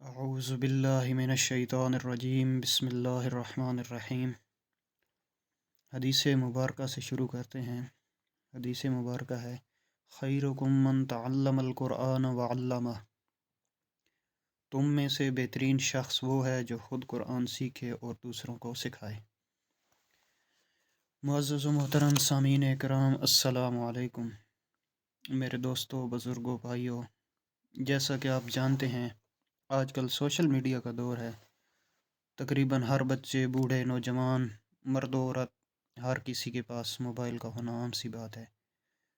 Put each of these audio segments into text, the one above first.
اعوذ باللہ من الشیطان الرجیم بسم اللہ الرحمن الرحیم۔ حدیث مبارکہ سے شروع کرتے ہیں۔ حدیث مبارکہ ہے خیرکم من تعلم القرآن وعلمہ، تم میں سے بہترین شخص وہ ہے جو خود قرآن سیکھے اور دوسروں کو سکھائے۔ معزز و محترم سامعین اکرام، السلام علیکم۔ میرے دوستوں، بزرگوں، بھائیوں، جیسا کہ آپ جانتے ہیں آج کل سوشل میڈیا کا دور ہے۔ تقریباً ہر بچے، بوڑھے، نوجوان، مرد و عورت، ہر کسی کے پاس موبائل کا ہونا عام سی بات ہے۔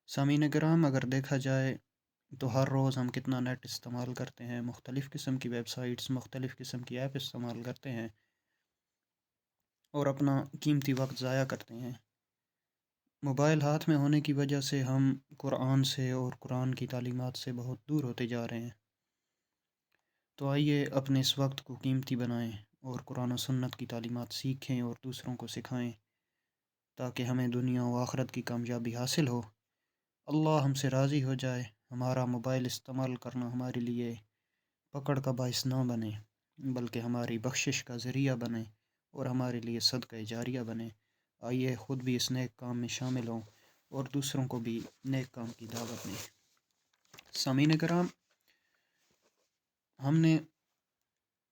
سامعین کرام، اگر دیکھا جائے تو ہر روز ہم کتنا نیٹ استعمال کرتے ہیں، مختلف قسم کی ویب سائٹس، مختلف قسم کی ایپ استعمال کرتے ہیں اور اپنا قیمتی وقت ضائع کرتے ہیں۔ موبائل ہاتھ میں ہونے کی وجہ سے ہم قرآن سے اور قرآن کی تعلیمات سے بہت دور ہوتے جا رہے ہیں۔ تو آئیے اپنے اس وقت کو قیمتی بنائیں اور قرآن و سنت کی تعلیمات سیکھیں اور دوسروں کو سکھائیں، تاکہ ہمیں دنیا و آخرت کی کامیابی حاصل ہو، اللہ ہم سے راضی ہو جائے، ہمارا موبائل استعمال کرنا ہمارے لیے پکڑ کا باعث نہ بنے بلکہ ہماری بخشش کا ذریعہ بنے اور ہمارے لیے صدقہ جاریہ بنے۔ آئیے خود بھی اس نیک کام میں شامل ہوں اور دوسروں کو بھی نیک کام کی دعوت دیں۔ سامعین کرام، ہم نے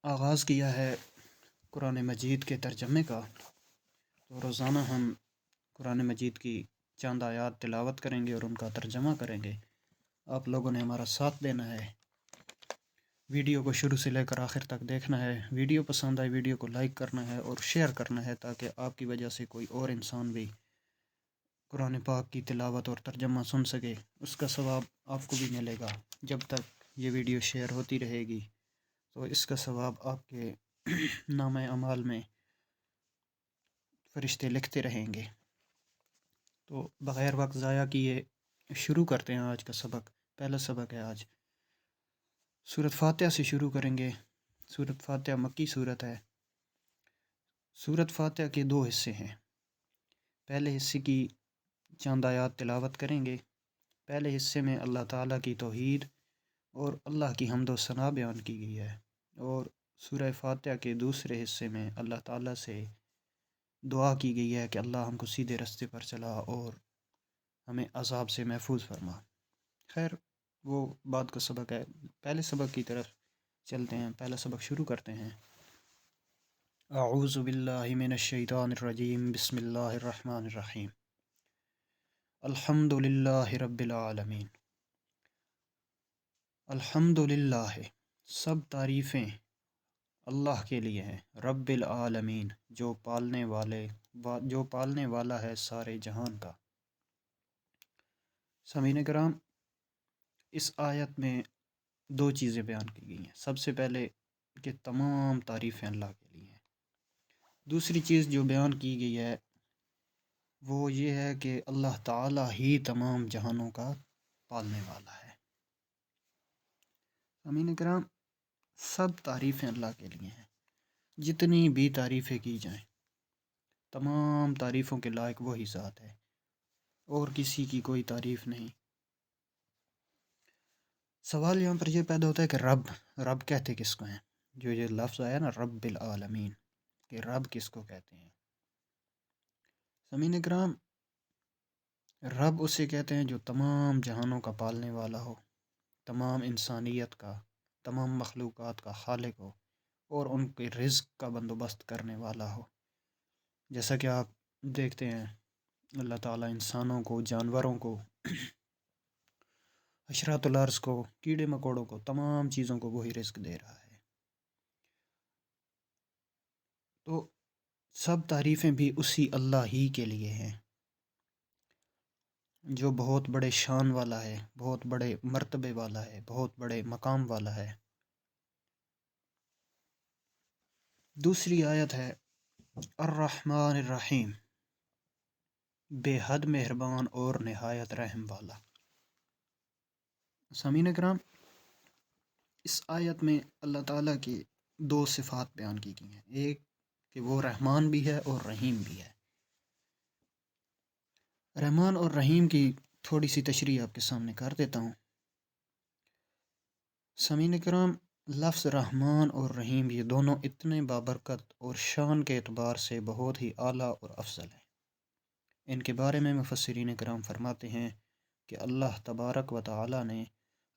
آغاز کیا ہے قرآن مجید کے ترجمے کا، تو روزانہ ہم قرآن مجید کی چند آیات تلاوت کریں گے اور ان کا ترجمہ کریں گے۔ آپ لوگوں نے ہمارا ساتھ دینا ہے، ویڈیو کو شروع سے لے کر آخر تک دیکھنا ہے۔ ویڈیو پسند آئے ویڈیو کو لائک کرنا ہے اور شیئر کرنا ہے، تاکہ آپ کی وجہ سے کوئی اور انسان بھی قرآن پاک کی تلاوت اور ترجمہ سن سکے۔ اس کا ثواب آپ کو بھی ملے گا۔ جب تک یہ ویڈیو شیئر ہوتی رہے گی تو اس کا ثواب آپ کے نامہ اعمال میں فرشتے لکھتے رہیں گے۔ تو بغیر وقت ضائع کیے شروع کرتے ہیں آج کا سبق۔ پہلا سبق ہے آج سورۃ فاتحہ سے شروع کریں گے۔ سورۃ فاتحہ مکی سورت ہے۔ سورۃ فاتحہ کے دو حصے ہیں۔ پہلے حصے کی چند آیات تلاوت کریں گے۔ پہلے حصے میں اللہ تعالیٰ کی توحید اور اللہ کی حمد و ثنا بیان کی گئی ہے، اور سورہ فاتحہ کے دوسرے حصے میں اللہ تعالیٰ سے دعا کی گئی ہے کہ اللہ ہم کو سیدھے راستے پر چلا اور ہمیں عذاب سے محفوظ فرما۔ خیر، وہ بعد کا سبق ہے۔ پہلے سبق کی طرف چلتے ہیں، پہلا سبق شروع کرتے ہیں۔ اعوذ باللہ من الشیطان الرجیم بسم اللہ الرحمن الرحیم۔ الحمد للہ رب العالمین۔ الحمد للہ، سب تعریفیں اللہ کے لیے ہیں، رب العالمین، جو پالنے والا ہے سارے جہان کا۔ سامعین کرام، اس آیت میں دو چیزیں بیان کی گئی ہیں۔ سب سے پہلے کہ تمام تعریفیں اللہ کے لیے ہیں۔ دوسری چیز جو بیان کی گئی ہے وہ یہ ہے کہ اللہ تعالیٰ ہی تمام جہانوں کا پالنے والا ہے۔ سامعین کرام، سب تعریفیں اللہ کے لیے ہیں، جتنی بھی تعریفیں کی جائیں، تمام تعریفوں کے لائق وہی ذات ہے اور کسی کی کوئی تعریف نہیں۔ سوال یہاں پر یہ پیدا ہوتا ہے کہ رب کہتے کس کو ہیں؟ جو یہ لفظ آیا نا رب العالمین، کہ رب کس کو کہتے ہیں؟ سامعین کرام، رب اسے کہتے ہیں جو تمام جہانوں کا پالنے والا ہو، تمام انسانیت کا، تمام مخلوقات کا خالق ہو اور ان کے رزق کا بندوبست کرنے والا ہو۔ جیسا کہ آپ دیکھتے ہیں اللہ تعالیٰ انسانوں کو، جانوروں کو، حشرات الارض کو، کیڑے مکوڑوں کو، تمام چیزوں کو وہی رزق دے رہا ہے۔ تو سب تعریفیں بھی اسی اللہ ہی کے لیے ہیں، جو بہت بڑے شان والا ہے، بہت بڑے مرتبے والا ہے، بہت بڑے مقام والا ہے۔ دوسری آیت ہے الرحمن الرحیم، بے حد مہربان اور نہایت رحم والا۔ سامعین کرام، اس آیت میں اللہ تعالیٰ کی دو صفات بیان کی گئی ہیں، ایک کہ وہ رحمان بھی ہے اور رحیم بھی ہے۔ رحمان اور رحیم کی تھوڑی سی تشریح آپ کے سامنے کر دیتا ہوں۔ سامعین کرام، لفظ رحمان اور رحیم یہ دونوں اتنے بابرکت اور شان کے اعتبار سے بہت ہی اعلیٰ اور افضل ہیں۔ ان کے بارے میں مفسرین کرام فرماتے ہیں کہ اللہ تبارک و تعالی نے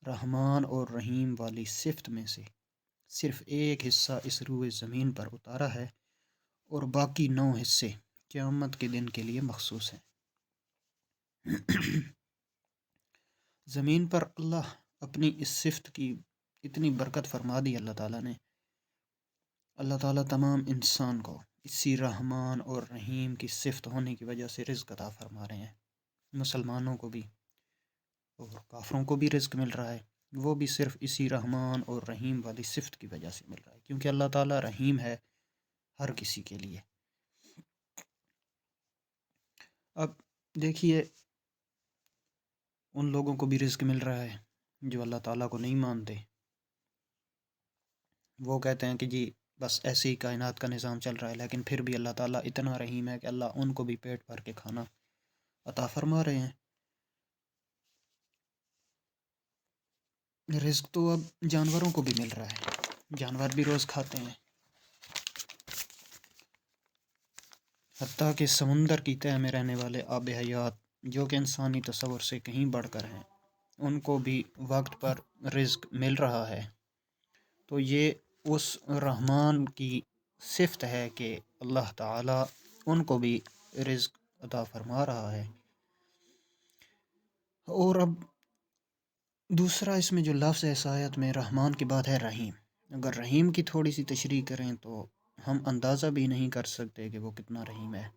رحمان اور رحیم والی صفت میں سے صرف ایک حصہ اس روئے زمین پر اتارا ہے اور باقی 9 حصے قیامت کے دن کے لیے مخصوص ہیں۔ زمین پر اللہ اپنی اس صفت کی اتنی برکت فرما دی اللہ تعالیٰ تمام انسان کو اسی رحمان اور رحیم کی صفت ہونے کی وجہ سے رزق عطا فرما رہے ہیں۔ مسلمانوں کو بھی اور کافروں کو بھی رزق مل رہا ہے، وہ بھی صرف اسی رحمان اور رحیم والی صفت کی وجہ سے مل رہا ہے، کیونکہ اللہ تعالیٰ رحیم ہے ہر کسی کے لیے۔ اب دیکھیے، ان لوگوں کو بھی رزق مل رہا ہے جو اللہ تعالیٰ کو نہیں مانتے۔ وہ کہتے ہیں کہ جی بس ایسے ہی کائنات کا نظام چل رہا ہے، لیکن پھر بھی اللہ تعالیٰ اتنا رحیم ہے کہ اللہ ان کو بھی پیٹ بھر کے کھانا عطا فرما رہے ہیں۔ رزق تو اب جانوروں کو بھی مل رہا ہے، جانور بھی روز کھاتے ہیں، حتیٰ کہ سمندر کی تہہ میں رہنے والے آب حیات جو کہ انسانی تصور سے کہیں بڑھ کر ہیں، ان کو بھی وقت پر رزق مل رہا ہے۔ تو یہ اس رحمان کی صفت ہے کہ اللہ تعالیٰ ان کو بھی رزق عطا فرما رہا ہے۔ اور اب دوسرا اس میں جو لفظ ہے اس آیت میں رحمان کے بعد ہے رحیم۔ اگر رحیم کی تھوڑی سی تشریح کریں تو ہم اندازہ بھی نہیں کر سکتے کہ وہ کتنا رحیم ہے۔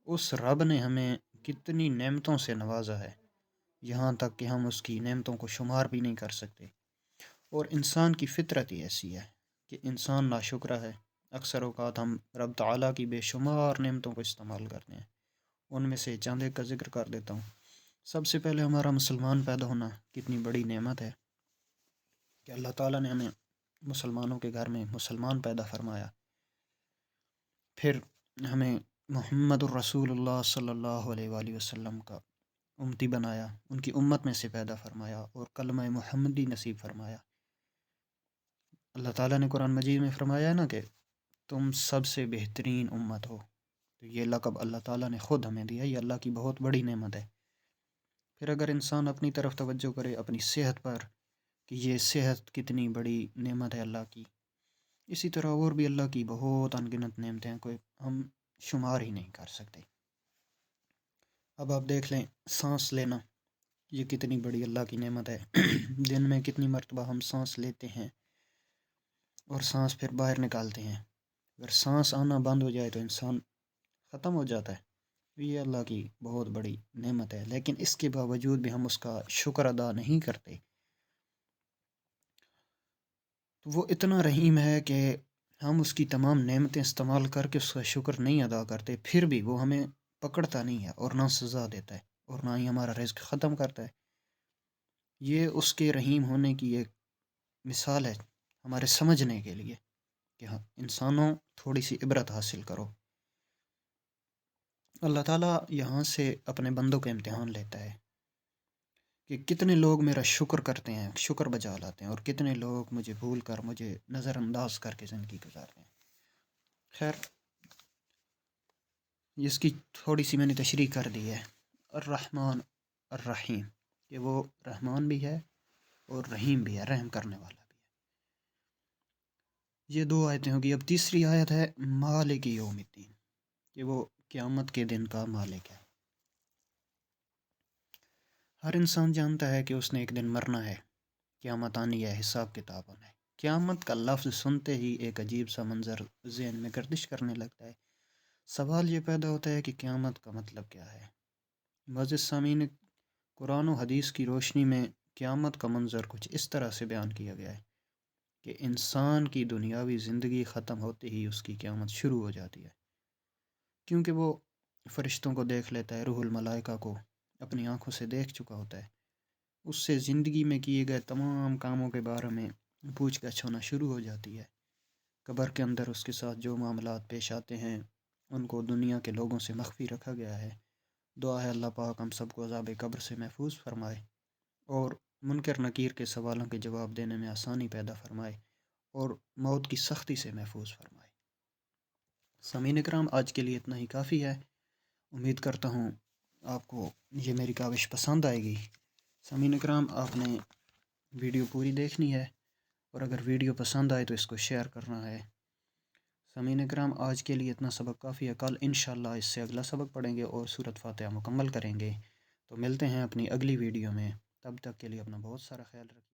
اس رب نے ہمیں کتنی نعمتوں سے نوازا ہے، یہاں تک کہ ہم اس کی نعمتوں کو شمار بھی نہیں کر سکتے۔ اور انسان کی فطرت ہی ایسی ہے کہ انسان ناشکرہ ہے۔ اکثر اوقات ہم رب تعالیٰ کی بے شمار نعمتوں کو استعمال کرتے ہیں۔ ان میں سے چند ایک کا ذکر کر دیتا ہوں۔ سب سے پہلے ہمارا مسلمان پیدا ہونا کتنی بڑی نعمت ہے کہ اللہ تعالیٰ نے ہمیں مسلمانوں کے گھر میں مسلمان پیدا فرمایا۔ پھر ہمیں محمد الرسول اللہ صلی اللہ علیہ وآلہ وسلم کا امتی بنایا، ان کی امت میں سے پیدا فرمایا اور کلمہ محمدی نصیب فرمایا۔ اللہ تعالیٰ نے قرآن مجید میں فرمایا ہے نا کہ تم سب سے بہترین امت ہو، تو یہ لقب اللہ تعالیٰ نے خود ہمیں دیا، یہ اللہ کی بہت بڑی نعمت ہے۔ پھر اگر انسان اپنی طرف توجہ کرے اپنی صحت پر کہ یہ صحت کتنی بڑی نعمت ہے اللہ کی، اسی طرح اور بھی اللہ کی بہت انگنت نعمتیں ہیں، کوئی ہم شمار ہی نہیں کر سکتے۔ اب آپ دیکھ لیں سانس لینا، یہ کتنی بڑی اللہ کی نعمت ہے۔ دن میں کتنی مرتبہ ہم سانس لیتے ہیں اور سانس پھر باہر نکالتے ہیں۔ اگر سانس آنا بند ہو جائے تو انسان ختم ہو جاتا ہے۔ یہ اللہ کی بہت بڑی نعمت ہے، لیکن اس کے باوجود بھی ہم اس کا شکر ادا نہیں کرتے۔ تو وہ اتنا رحیم ہے کہ ہم اس کی تمام نعمتیں استعمال کر کے اس کا شکر نہیں ادا کرتے، پھر بھی وہ ہمیں پکڑتا نہیں ہے اور نہ سزا دیتا ہے اور نہ ہی ہمارا رزق ختم کرتا ہے۔ یہ اس کے رحیم ہونے کی ایک مثال ہے ہمارے سمجھنے کے لیے کہ ہاں انسانوں تھوڑی سی عبرت حاصل کرو۔ اللہ تعالیٰ یہاں سے اپنے بندوں کا امتحان لیتا ہے کہ کتنے لوگ میرا شکر کرتے ہیں، شکر بجا لاتے ہیں، اور کتنے لوگ مجھے بھول کر مجھے نظر انداز کر کے زندگی گزارتے ہیں۔ خیر، اس کی تھوڑی سی میں نے تشریح کر دی ہے۔ الرحمن الرحیم، کہ وہ رحمان بھی ہے اور رحیم بھی ہے، رحم کرنے والا بھی ہے۔ یہ 2 آیتیں ہوگی۔ اب تیسری آیت ہے مالک یوم الدین، کہ وہ قیامت کے دن کا مالک ہے۔ ہر انسان جانتا ہے کہ اس نے ایک دن مرنا ہے، قیامت آنی ہے، حساب کتاب ہونا ہے۔ قیامت کا لفظ سنتے ہی ایک عجیب سا منظر ذہن میں گردش کرنے لگتا ہے۔ سوال یہ پیدا ہوتا ہے کہ قیامت کا مطلب کیا ہے؟ معزز سامعین، قرآن و حدیث کی روشنی میں قیامت کا منظر کچھ اس طرح سے بیان کیا گیا ہے کہ انسان کی دنیاوی زندگی ختم ہوتے ہی اس کی قیامت شروع ہو جاتی ہے، کیونکہ وہ فرشتوں کو دیکھ لیتا ہے، روح الملائکہ کو اپنی آنکھوں سے دیکھ چکا ہوتا ہے۔ اس سے زندگی میں کیے گئے تمام کاموں کے بارے میں پوچھ گچھ ہونا شروع ہو جاتی ہے۔ قبر کے اندر اس کے ساتھ جو معاملات پیش آتے ہیں ان کو دنیا کے لوگوں سے مخفی رکھا گیا ہے۔ دعا ہے اللہ پاک ہم سب کو عذاب قبر سے محفوظ فرمائے اور منکر نکیر کے سوالوں کے جواب دینے میں آسانی پیدا فرمائے، اور موت کی سختی سے محفوظ فرمائے۔ سامعین کرام، آج کے لیے اتنا ہی کافی ہے۔ امید کرتا ہوں آپ کو یہ میری کاوش پسند آئے گی۔ سامعین کرام، آپ نے ویڈیو پوری دیکھنی ہے، اور اگر ویڈیو پسند آئے تو اس کو شیئر کرنا ہے۔ سامعین کرام، آج کے لیے اتنا سبق کافی ہے۔ کل انشاءاللہ اس سے اگلا سبق پڑھیں گے اور سورۃ فاتحہ مکمل کریں گے۔ تو ملتے ہیں اپنی اگلی ویڈیو میں، تب تک کے لیے اپنا بہت سارا خیال رکھیں۔